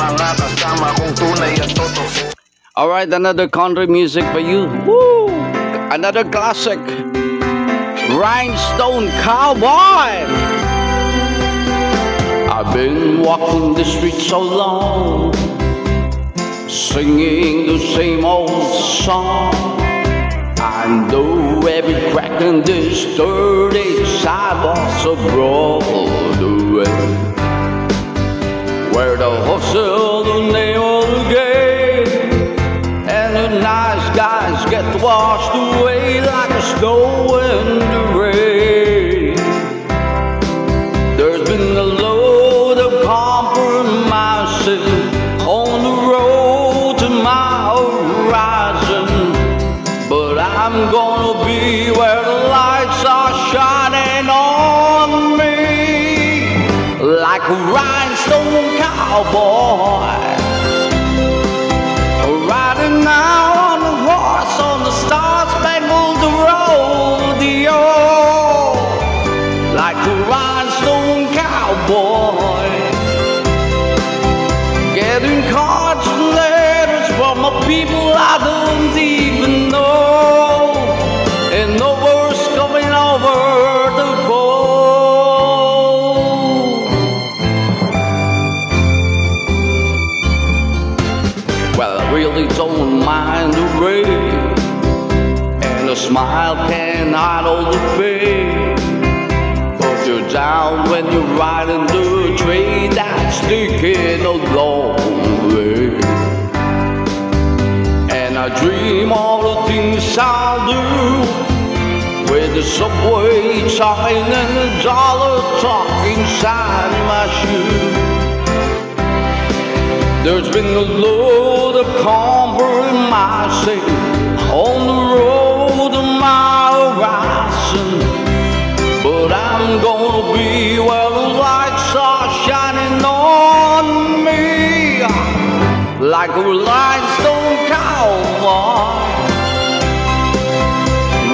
mga kasama kong tunay at totoo. Alright, another country music for you. Woo! Another classic. Rhinestone Cowboy. I've been walking the streets so long, singing the same old song. I know every crack in this dirty sidewalks of Broadway, where the hustle, the name of the game, and the nice guys get washed away like a snow in the rain. There's been a load of compromising on the road to my horizon, but I'm gonna be where the lights are shining on me like a rhinestone cowboy, riding now on the horse on the star-spangled rodeo, like a rhinestone cowboy, getting cards and letters from a people I don't even know, and no worse coming over the phone. Well, I really don't mind the rain, and a smile can't hide all the pain, but you're down when you're riding the train that's taking a long way. And I dream all the things I'll do, with the subway sign and the dollar talk inside my shoe. There's been a load of compromising on the road to my horizon, but I'm gonna be where the lights are shining on me like a rhinestone cowboy,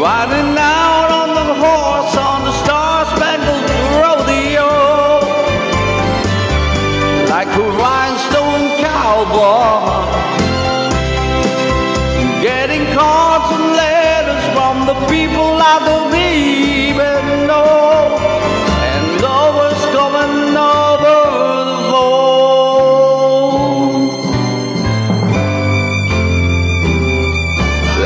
riding out on the horse on the star-spangled rodeo, like a rhinestone cowboy, getting cards and letters from the people I don't even know, and always coming over the phone,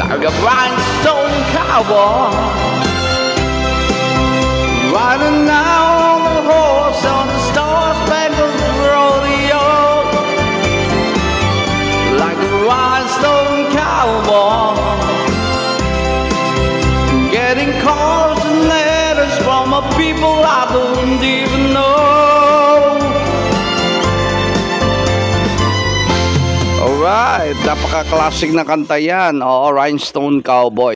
like a rhinestone cowboy, riding now on the horse on the star-spangled rodeo, like a rhinestone cowboy, getting cards and letters from a people I don't even know. Alright, napaka-classic na kanta yan. Oo, Rhinestone Cowboy.